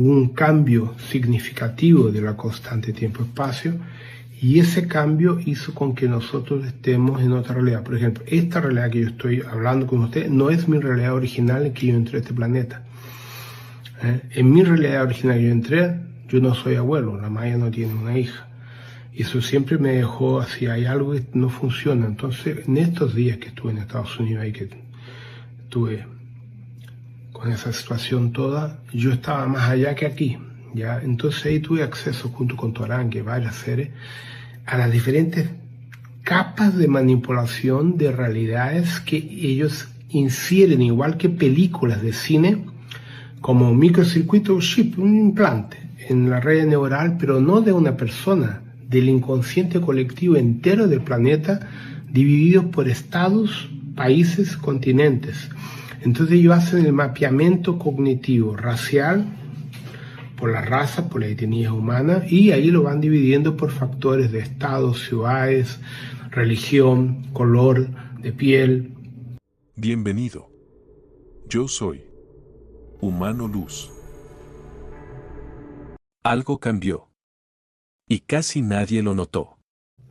hubo un cambio significativo de la constante tiempo-espacio, y ese cambio hizo con que nosotros estemos en otra realidad. Por ejemplo, esta realidad que yo estoy hablando con usted no es mi realidad original en que yo entré a este planeta. En mi realidad original que yo entré, yo no soy abuelo, la Maya no tiene una hija. Y eso siempre me dejó así, hay algo que no funciona. Entonces, en estos días que estuve en Estados Unidos y que estuve con esa situación toda, yo estaba más allá que aquí. ¿Ya? Entonces ahí tuve acceso junto con Torán, que varias series, a las diferentes capas de manipulación de realidades que ellos infieren, igual que películas de cine, como un microcircuito, un chip, un implante en la red neural, pero no de una persona, del inconsciente colectivo entero del planeta, divididos por estados, países, continentes. Entonces ellos hacen el mapeamiento cognitivo racial, por la raza, por la etnia humana, y ahí lo van dividiendo por factores de estado, ciudades, religión, color de piel. Bienvenido. Yo soy Humano Luz. Algo cambió. Y casi nadie lo notó.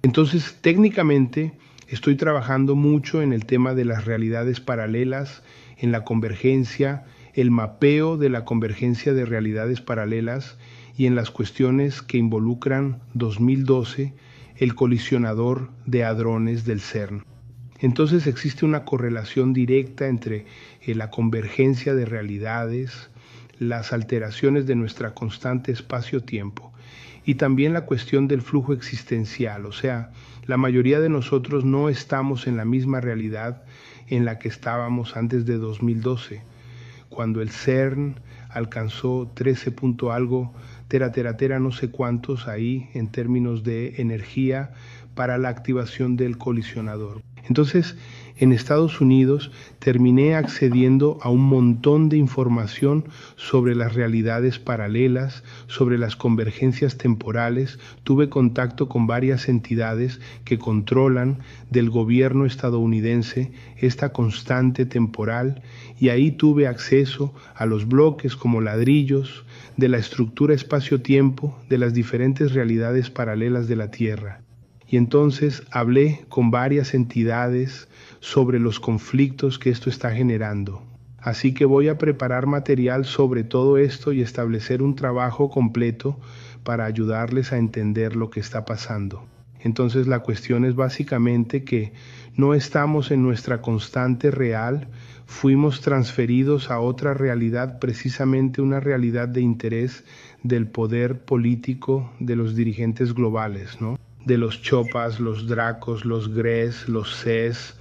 Entonces, técnicamente, estoy trabajando mucho en el tema de las realidades paralelas, en la convergencia, el mapeo de la convergencia de realidades paralelas y en las cuestiones que involucran 2012, el colisionador de hadrones del CERN. Entonces existe una correlación directa entre la convergencia de realidades, las alteraciones de nuestra constante espacio-tiempo y también la cuestión del flujo existencial, o sea, la mayoría de nosotros no estamos en la misma realidad en la que estábamos antes de 2012, cuando el CERN alcanzó 13 punto algo, tera, no sé cuántos ahí en términos de energía para la activación del colisionador. Entonces, en Estados Unidos terminé accediendo a un montón de información sobre las realidades paralelas, sobre las convergencias temporales. Tuve contacto con varias entidades que controlan del gobierno estadounidense esta constante temporal, y ahí tuve acceso a los bloques como ladrillos de la estructura espacio-tiempo de las diferentes realidades paralelas de la Tierra. Y entonces hablé con varias entidades sobre los conflictos que esto está generando. Así que voy a preparar material sobre todo esto y establecer un trabajo completo para ayudarles a entender lo que está pasando. Entonces la cuestión es básicamente que no estamos en nuestra constante real, fuimos transferidos a otra realidad, precisamente una realidad de interés del poder político de los dirigentes globales, ¿no? De los Chopas, los Dracos, los Gres, los Ces,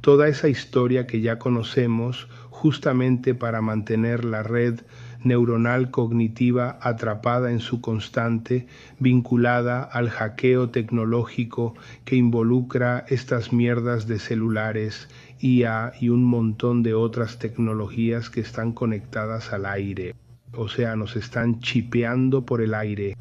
toda esa historia que ya conocemos justamente para mantener la red neuronal cognitiva atrapada en su constante, vinculada al hackeo tecnológico que involucra estas mierdas de celulares, IA y un montón de otras tecnologías que están conectadas al aire. O sea, nos están chipeando por el aire.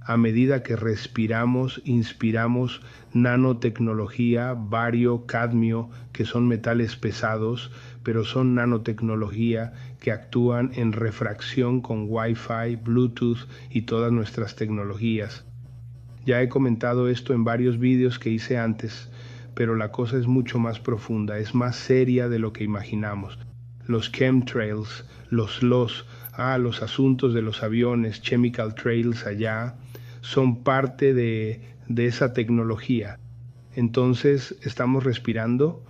A medida que respiramos, inspiramos nanotecnología, bario, cadmio, que son metales pesados, pero son nanotecnología que actúan en refracción con Wi-Fi, Bluetooth y todas nuestras tecnologías. Ya he comentado esto en varios vídeos que hice antes, pero la cosa es mucho más profunda, es más seria de lo que imaginamos. Los chemtrails, los asuntos de los aviones, chemical trails allá, son parte de esa tecnología. Entonces estamos respirando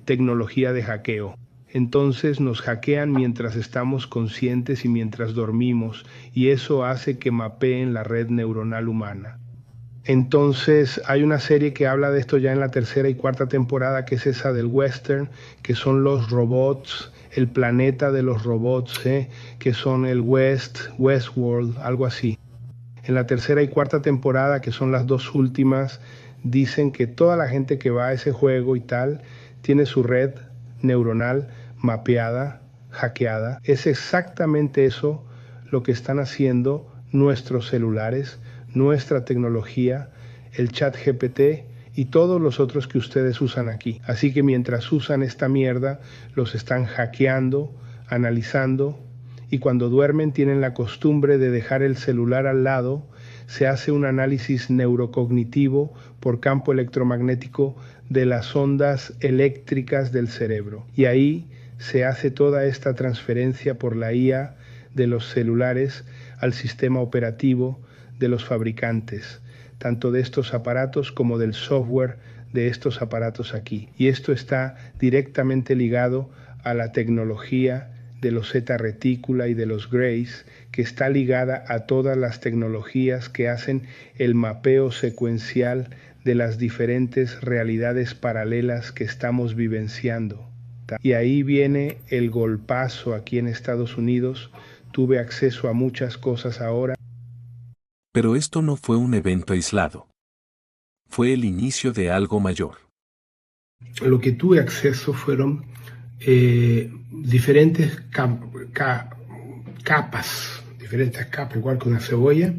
tecnología de hackeo. Entonces nos hackean mientras estamos conscientes y mientras dormimos, y eso hace que mapeen la red neuronal humana. Entonces hay una serie que habla de esto ya en la tercera y cuarta temporada, que es esa del western, que son los robots, el planeta de los robots, que son el Westworld, algo así. En la tercera y cuarta temporada, que son las dos últimas, dicen que toda la gente que va a ese juego y tal, tiene su red neuronal mapeada, hackeada. Es exactamente eso lo que están haciendo nuestros celulares, nuestra tecnología, el ChatGPT y todos los otros que ustedes usan aquí. Así que mientras usan esta mierda, los están hackeando, analizando y cuando duermen tienen la costumbre de dejar el celular al lado. Se hace un análisis neurocognitivo por campo electromagnético de las ondas eléctricas del cerebro. Y ahí se hace toda esta transferencia por la IA de los celulares al sistema operativo de los fabricantes, tanto de estos aparatos como del software de estos aparatos aquí. Y esto está directamente ligado a la tecnología de los zeta retícula y de los grays, que está ligada a todas las tecnologías que hacen el mapeo secuencial de las diferentes realidades paralelas que estamos vivenciando. Y ahí viene el golpazo aquí en Estados Unidos. Tuve acceso a muchas cosas ahora. Pero esto no fue un evento aislado. Fue el inicio de algo mayor. Lo que tuve acceso fueron diferentes capas, igual que una cebolla,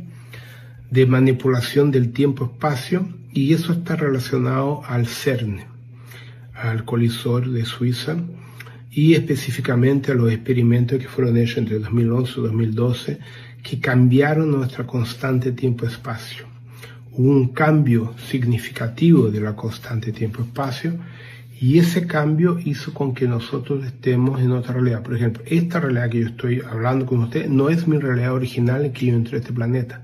de manipulación del tiempo-espacio, y eso está relacionado al CERN, al colisor de Suiza, y específicamente a los experimentos que fueron hechos entre 2011 y 2012, que cambiaron nuestra constante tiempo-espacio. Hubo un cambio significativo de la constante tiempo-espacio, y ese cambio hizo con que nosotros estemos en otra realidad. Por ejemplo, esta realidad que yo estoy hablando con usted no es mi realidad original en que yo entré a este planeta.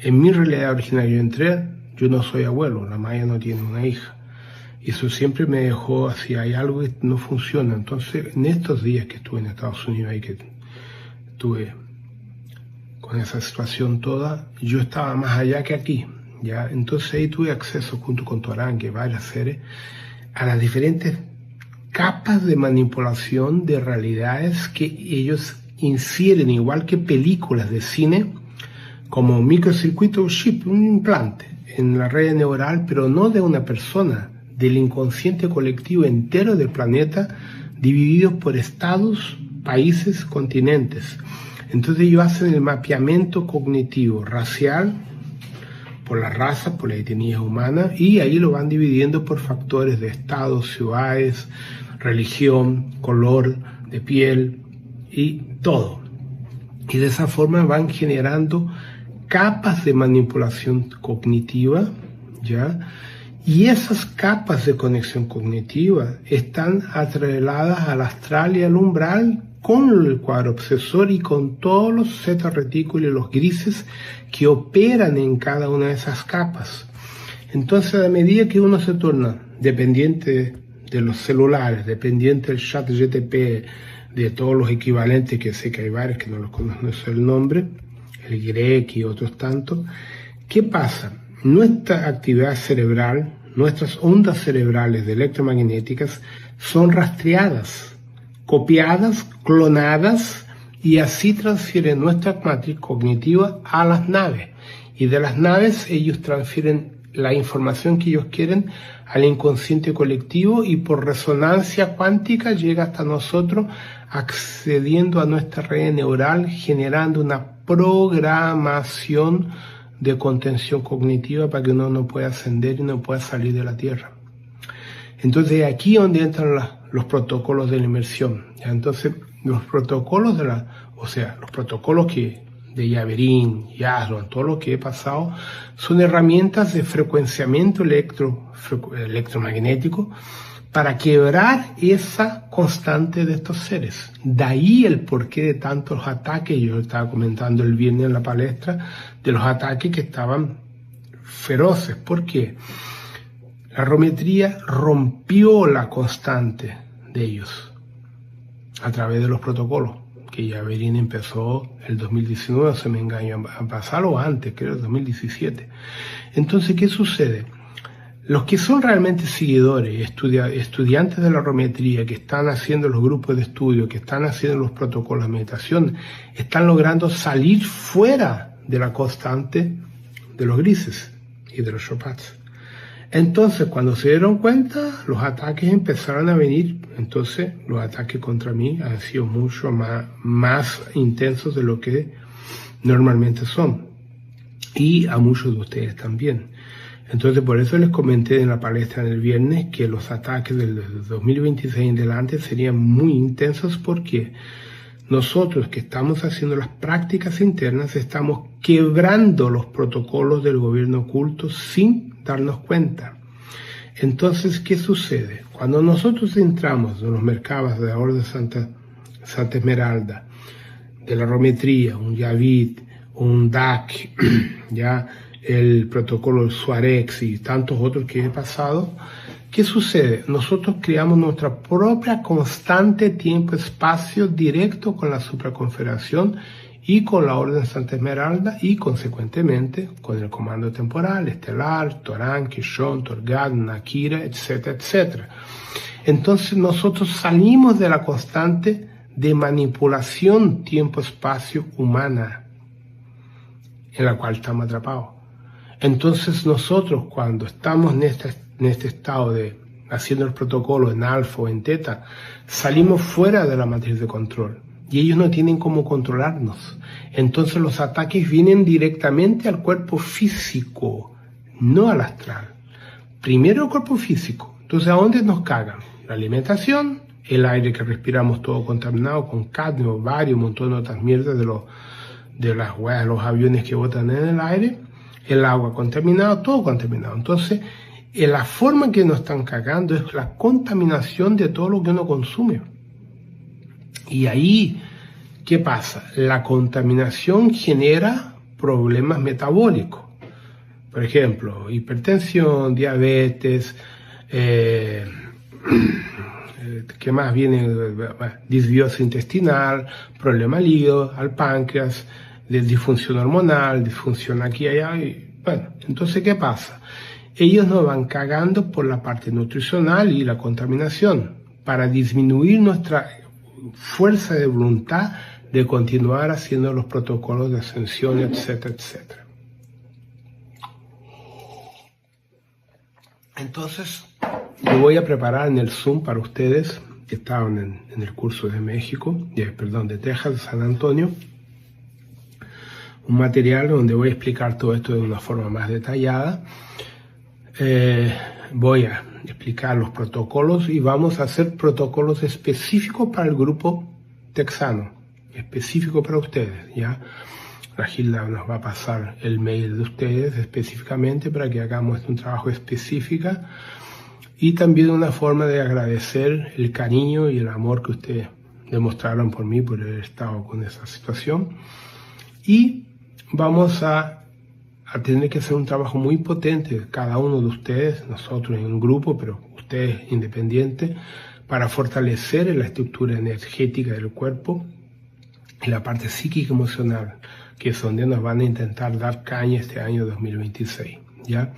En mi realidad original que yo entré, yo no soy abuelo, la Maya no tiene una hija. Y eso siempre me dejó así, hay algo que no funciona. Entonces, en estos días que estuve en Estados Unidos y que estuve con esa situación toda, yo estaba más allá que aquí. ¿Ya? Entonces ahí tuve acceso junto con Torán, que varias series, a las diferentes capas de manipulación de realidades que ellos infieren, igual que películas de cine, como microcircuito chip, un implante en la red neural, pero no de una persona, del inconsciente colectivo entero del planeta, divididos por estados, países, continentes. Entonces ellos hacen el mapeamiento cognitivo racial, por las razas, por las etnias humanas, y ahí lo van dividiendo por factores de estados, ciudades, religión, color de piel y todo. Y de esa forma van generando capas de manipulación cognitiva, ¿ya? Y esas capas de conexión cognitiva están atreladas al astral y al umbral con el cuadro obsesor y con todos los zeta retículos y los grises que operan en cada una de esas capas. Entonces, a medida que uno se torna dependiente de los celulares, dependiente del chat GTP, de todos los equivalentes, que sé que hay varios que no los conozco, no sé el nombre, el GREC y otros tantos, ¿qué pasa? Nuestra actividad cerebral, nuestras ondas cerebrales de electromagnéticas son rastreadas, copiadas, clonadas, y así transfieren nuestra matriz cognitiva a las naves. Y de las naves ellos transfieren la información que ellos quieren al inconsciente colectivo, y por resonancia cuántica llega hasta nosotros, accediendo a nuestra red neural, generando una programación de contención cognitiva para que uno no pueda ascender y no pueda salir de la Tierra. Entonces aquí es donde entran los protocolos de la inmersión. ¿Ya? Entonces los protocolos los protocolos de Yaverin, Yasron, todo lo que he pasado, son herramientas de frecuenciamiento electromagnético para quebrar esa constante de estos seres. De ahí el porqué de tantos ataques. Yo estaba comentando el viernes en la palestra de los ataques que estaban feroces. ¿Por qué? La rometría rompió la constante de ellos a través de los protocolos, que Yaverin empezó el 2019, se me engañó, a pasarlo antes, creo, el 2017. Entonces, ¿qué sucede? Los que son realmente seguidores, estudiantes de la rometría, que están haciendo los grupos de estudio, que están haciendo los protocolos de meditación, están logrando salir fuera de la constante de los grises y de los shopats. Entonces, cuando se dieron cuenta, los ataques empezaron a venir. Entonces, los ataques contra mí han sido mucho más intensos de lo que normalmente son. Y a muchos de ustedes también. Entonces, por eso les comenté en la palestra del viernes que los ataques del 2026 en adelante serían muy intensos, porque nosotros que estamos haciendo las prácticas internas estamos quebrando los protocolos del gobierno oculto sin darnos cuenta. Entonces, ¿qué sucede? Cuando nosotros entramos en los mercados de la Orden Santa Esmeralda, de la Rometría, un Yavid, un DAC, ya el protocolo Suarex y tantos otros que he pasado, ¿qué sucede? Nosotros creamos nuestra propia constante tiempo-espacio directo con la supraconfederación y con la Orden Santa Esmeralda y consecuentemente con el comando temporal, estelar, Torán, Kishon, Torgad, Nakira, etcétera, etcétera. Entonces nosotros salimos de la constante de manipulación tiempo-espacio humana en la cual estamos atrapados. Entonces nosotros cuando estamos en este estado de haciendo el protocolo en alfa o en teta, salimos fuera de la matriz de control y ellos no tienen cómo controlarnos. Entonces los ataques vienen directamente al cuerpo físico, no al astral. Primero el cuerpo físico. Entonces, ¿a dónde nos cagan? La alimentación, el aire que respiramos todo contaminado con cadmio, bario, un montón de otras mierdas de las huevas, los aviones que botan en el aire, el agua contaminada, todo contaminado. Entonces, la forma en que nos están cagando es la contaminación de todo lo que uno consume. Y ahí, ¿qué pasa? La contaminación genera problemas metabólicos. Por ejemplo, hipertensión, diabetes, ¿qué más viene? Disbiosis intestinal, problema al hígado, al páncreas, disfunción hormonal, disfunción aquí y allá. Y, bueno, entonces, ¿qué pasa? Ellos nos van cagando por la parte nutricional y la contaminación para disminuir nuestra fuerza de voluntad de continuar haciendo los protocolos de ascensión, etcétera, etcétera. Entonces, yo voy a preparar en el Zoom para ustedes que estaban en el curso de México, de Texas, de San Antonio, un material donde voy a explicar todo esto de una forma más detallada. Voy a explicar los protocolos y vamos a hacer protocolos específicos para el grupo texano, específico para ustedes, ¿ya? La Gilda nos va a pasar el mail de ustedes específicamente para que hagamos un trabajo específico y también una forma de agradecer el cariño y el amor que ustedes demostraron por mí, por haber estado con esa situación. Y vamos a tener que hacer un trabajo muy potente, cada uno de ustedes, nosotros en un grupo, pero ustedes independientes, para fortalecer la estructura energética del cuerpo y la parte psíquica emocional, que es donde nos van a intentar dar caña este año 2026, ¿ya?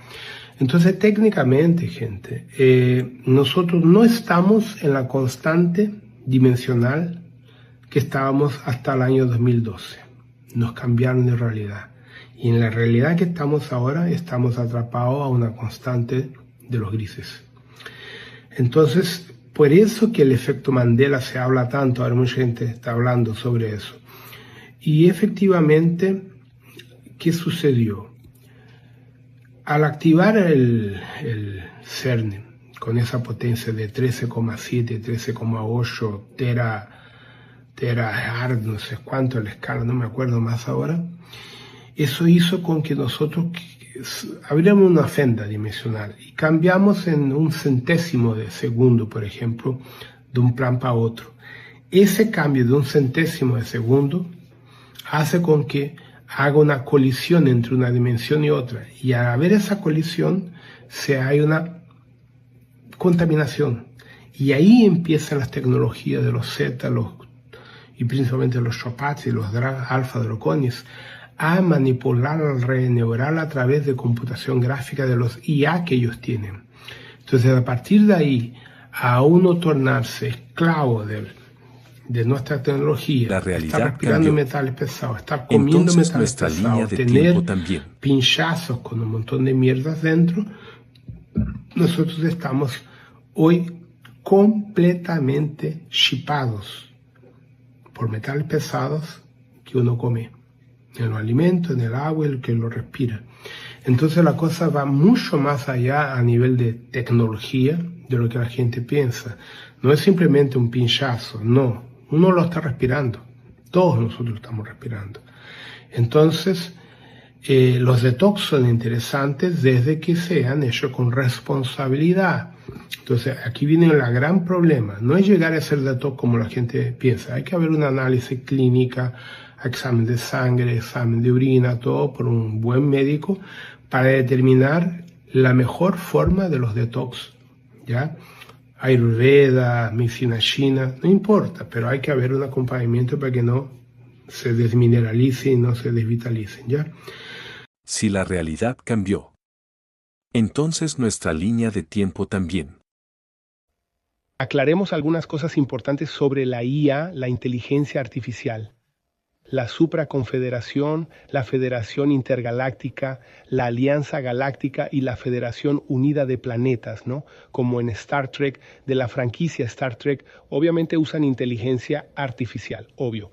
Entonces, técnicamente, gente, nosotros no estamos en la constante dimensional que estábamos hasta el año 2012. Nos cambiaron de realidad. Y en la realidad que estamos ahora, estamos atrapados a una constante de los grises. Entonces, por eso que el efecto Mandela se habla tanto, ahora mucha gente está hablando sobre eso. Y efectivamente, ¿qué sucedió? Al activar el CERN con esa potencia de 13,7, 13,8 terahertz, no sé cuánto la escala, no me acuerdo más ahora, eso hizo con que nosotros abriéramos una fenda dimensional y cambiamos en un centésimo de segundo, por ejemplo, de un plan para otro. Ese cambio de un centésimo de segundo hace con que haga una colisión entre una dimensión y otra, y al haber esa colisión hay una contaminación, y ahí empiezan las tecnologías de los Z, y principalmente los Chopats y los alfa droconis, a manipular la red neural a través de computación gráfica de los IA que ellos tienen. Entonces, a partir de ahí, a uno tornarse esclavo de nuestra tecnología, la realidad estar respirando cambió. Metales pesados, estar comiendo Entonces, metales nuestra línea pesados, de tener tiempo también. pinchazos con un montón de mierdas dentro, nosotros estamos hoy completamente chipados por metales pesados que uno come en los alimentos, en el agua, el que lo respira. Entonces la cosa va mucho más allá a nivel de tecnología de lo que la gente piensa. No es simplemente un pinchazo, no. Uno lo está respirando. Todos nosotros estamos respirando. Entonces, los detox son interesantes desde que sean hechos con responsabilidad. Entonces, aquí viene el gran problema. No es llegar a hacer detox como la gente piensa. Hay que haber un análisis clínica, examen de sangre, examen de orina, todo por un buen médico para determinar la mejor forma de los detox, ¿ya? Ayurveda, medicina china, no importa, pero hay que haber un acompañamiento para que no se desmineralicen y no se desvitalicen, ¿ya? Si la realidad cambió, entonces nuestra línea de tiempo también. Aclaremos algunas cosas importantes sobre la IA, la inteligencia artificial. La Supraconfederación, la Federación Intergaláctica, la Alianza Galáctica y la Federación Unida de Planetas, ¿no? Como en Star Trek, de la franquicia Star Trek, obviamente usan inteligencia artificial, obvio.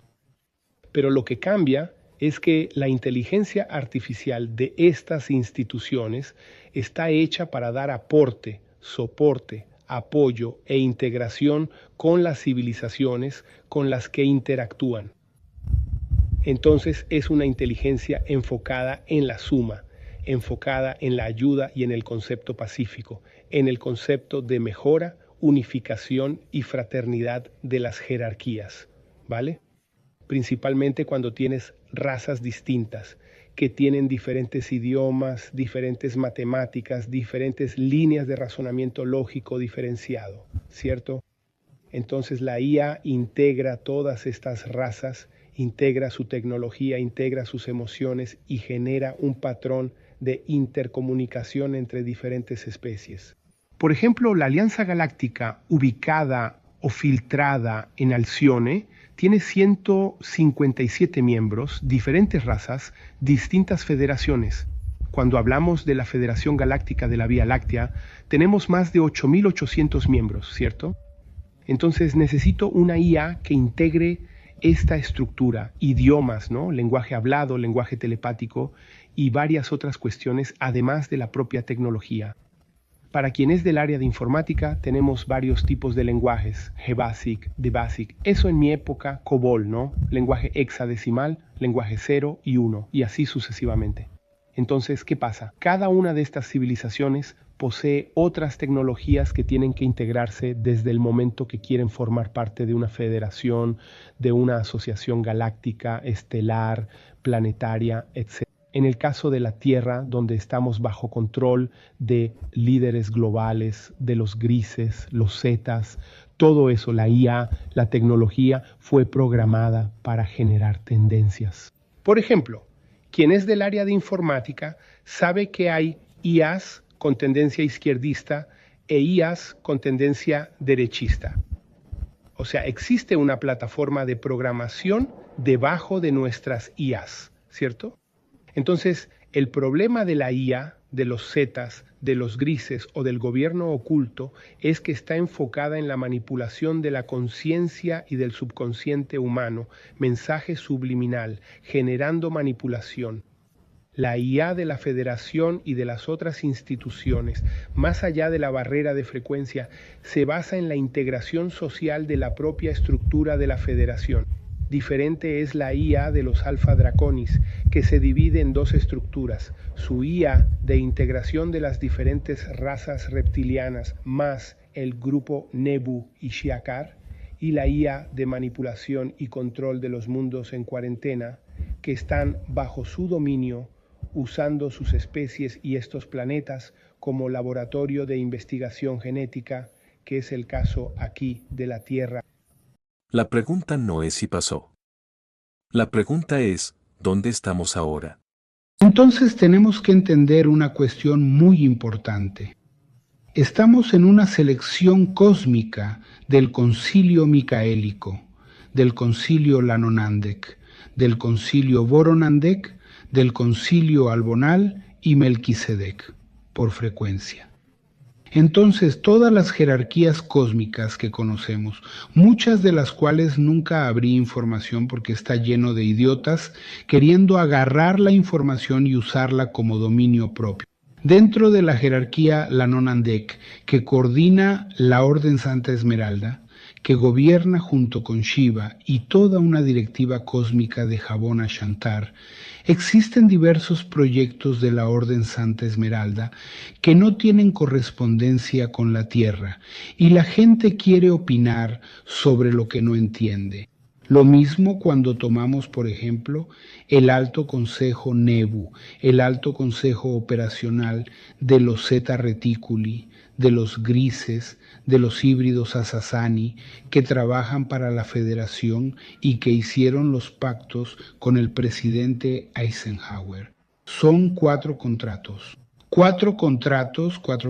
Pero lo que cambia es que la inteligencia artificial de estas instituciones está hecha para dar aporte, soporte, apoyo e integración con las civilizaciones con las que interactúan. Entonces es una inteligencia enfocada en la suma, enfocada en la ayuda y en el concepto pacífico, en el concepto de mejora, unificación y fraternidad de las jerarquías, ¿vale? Principalmente cuando tienes razas distintas, que tienen diferentes idiomas, diferentes matemáticas, diferentes líneas de razonamiento lógico diferenciado, ¿cierto? Entonces la IA integra todas estas razas, integra su tecnología, integra sus emociones y genera un patrón de intercomunicación entre diferentes especies. Por ejemplo, la Alianza Galáctica, ubicada o filtrada en Alcione, tiene 157 miembros, diferentes razas, distintas federaciones. Cuando hablamos de la Federación Galáctica de la Vía Láctea, tenemos más de 8.800 miembros, ¿cierto? Entonces necesito una IA que integre esta estructura, idiomas, ¿no? Lenguaje hablado, lenguaje telepático y varias otras cuestiones, además de la propia tecnología. Para quien es del área de informática, tenemos varios tipos de lenguajes, GBASIC, DBASIC, eso en mi época, COBOL, ¿no? Lenguaje hexadecimal, lenguaje 0 y 1, y así sucesivamente. Entonces, ¿qué pasa? Cada una de estas civilizaciones posee otras tecnologías que tienen que integrarse desde el momento que quieren formar parte de una federación, de una asociación galáctica, estelar, planetaria, etc. En el caso de la Tierra, donde estamos bajo control de líderes globales, de los grises, los zetas, todo eso, la IA, la tecnología, fue programada para generar tendencias. Por ejemplo, quien es del área de informática sabe que hay IAs con tendencia izquierdista e IAs con tendencia derechista. O sea, existe una plataforma de programación debajo de nuestras IAs, ¿cierto? Entonces, el problema de la IA, de los zetas, de los grises o del gobierno oculto es que está enfocada en la manipulación de la conciencia y del subconsciente humano, mensaje subliminal, generando manipulación. La IA de la Federación y de las otras instituciones, más allá de la barrera de frecuencia, se basa en la integración social de la propia estructura de la Federación. Diferente es la IA de los Alpha Draconis, que se divide en dos estructuras, su IA de integración de las diferentes razas reptilianas más el grupo Nebu y Shi'Akar, y la IA de manipulación y control de los mundos en cuarentena, que están bajo su dominio, usando sus especies y estos planetas como laboratorio de investigación genética, que es el caso aquí de la Tierra. La pregunta no es si pasó. La pregunta es, ¿dónde estamos ahora? Entonces tenemos que entender una cuestión muy importante. Estamos en una selección cósmica del concilio micaélico, del concilio Lanonandek, del concilio Boronandek, del concilio Albonal y Melquisedec, por frecuencia. Entonces, todas las jerarquías cósmicas que conocemos, muchas de las cuales nunca abrí información porque está lleno de idiotas queriendo agarrar la información y usarla como dominio propio. Dentro de la jerarquía Lanonandek, que coordina la Orden Santa Esmeralda, que gobierna junto con Shiva y toda una directiva cósmica de Javona Shantar, existen diversos proyectos de la Orden Santa Esmeralda que no tienen correspondencia con la Tierra y la gente quiere opinar sobre lo que no entiende. Lo mismo cuando tomamos, por ejemplo, el Alto Consejo Nebu, el Alto Consejo Operacional de los Zeta Reticuli, de los grises, de los híbridos Asasani, que trabajan para la Federación y que hicieron los pactos con el presidente Eisenhower. Son 4 contratos. 4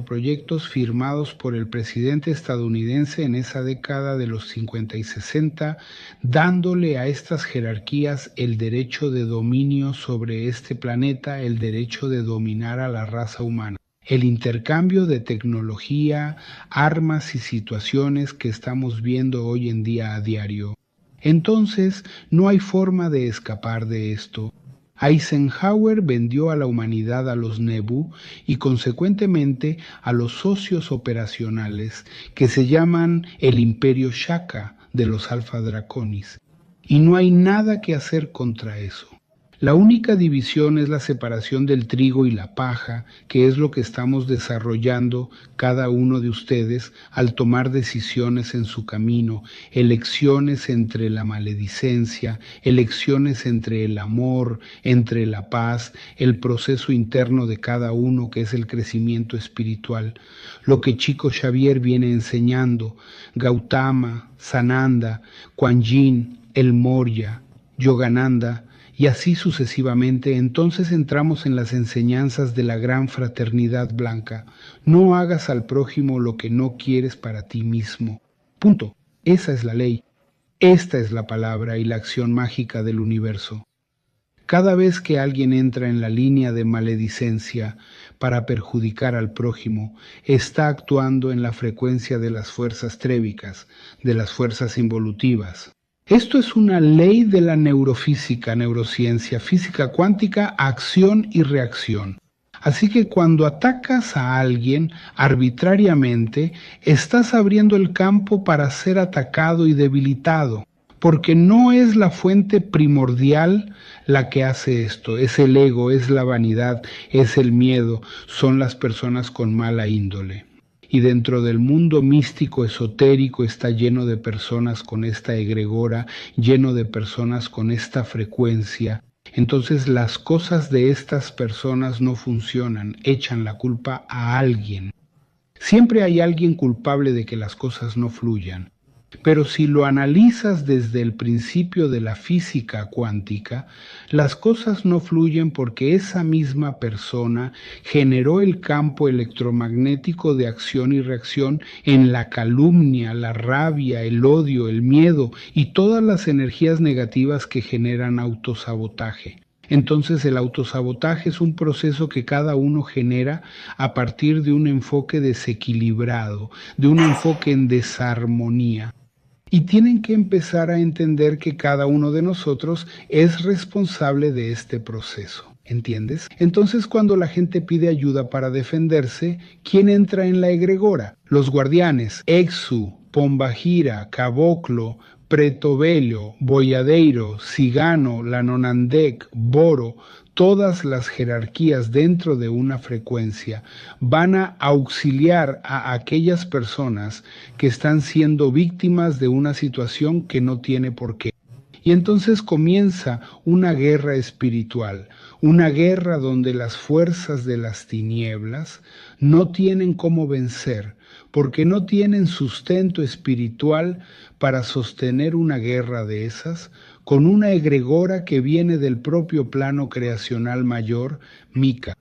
proyectos firmados por el presidente estadounidense en esa década de los 50 y 60, dándole a estas jerarquías el derecho de dominio sobre este planeta, el derecho de dominar a la raza humana. El intercambio de tecnología, armas y situaciones que estamos viendo hoy en día a diario. Entonces, no hay forma de escapar de esto. Eisenhower vendió a la humanidad a los Nebu y consecuentemente a los socios operacionales que se llaman el Imperio Shaka de los Alpha Draconis. Y no hay nada que hacer contra eso. La única división es la separación del trigo y la paja, que es lo que estamos desarrollando cada uno de ustedes al tomar decisiones en su camino, elecciones entre la maledicencia, elecciones entre el amor, entre la paz, el proceso interno de cada uno que es el crecimiento espiritual, lo que Chico Xavier viene enseñando, Gautama, Sananda, Kuan Yin, el Moria, Yogananda, y así sucesivamente. Entonces entramos en las enseñanzas de la gran fraternidad blanca. No hagas al prójimo lo que no quieres para ti mismo. Punto. Esa es la ley. Esta es la palabra y la acción mágica del universo. Cada vez que alguien entra en la línea de maledicencia para perjudicar al prójimo, está actuando en la frecuencia de las fuerzas trébicas, de las fuerzas involutivas. Esto es una ley de la neurofísica, neurociencia, física cuántica, acción y reacción. Así que cuando atacas a alguien arbitrariamente, estás abriendo el campo para ser atacado y debilitado, porque no es la fuente primordial la que hace esto, es el ego, es la vanidad, es el miedo, son las personas con mala índole. Y dentro del mundo místico esotérico está lleno de personas con esta egregora, lleno de personas con esta frecuencia. Entonces las cosas de estas personas no funcionan, echan la culpa a alguien. Siempre hay alguien culpable de que las cosas no fluyan. Pero si lo analizas desde el principio de la física cuántica, las cosas no fluyen porque esa misma persona generó el campo electromagnético de acción y reacción en la calumnia, la rabia, el odio, el miedo y todas las energías negativas que generan autosabotaje. Entonces el autosabotaje es un proceso que cada uno genera a partir de un enfoque desequilibrado, de un enfoque en desarmonía. Y tienen que empezar a entender que cada uno de nosotros es responsable de este proceso. ¿Entiendes? Entonces cuando la gente pide ayuda para defenderse, ¿quién entra en la egregora? Los guardianes, Exu, Pombagira, Caboclo, Pretovelo, Boyadeiro, Cigano, Lanonandec, Boro, todas las jerarquías dentro de una frecuencia van a auxiliar a aquellas personas que están siendo víctimas de una situación que no tiene por qué. Y entonces comienza una guerra espiritual, una guerra donde las fuerzas de las tinieblas no tienen cómo vencer, porque no tienen sustento espiritual para sostener una guerra de esas, con una egregora que viene del propio plano creacional mayor, Mika.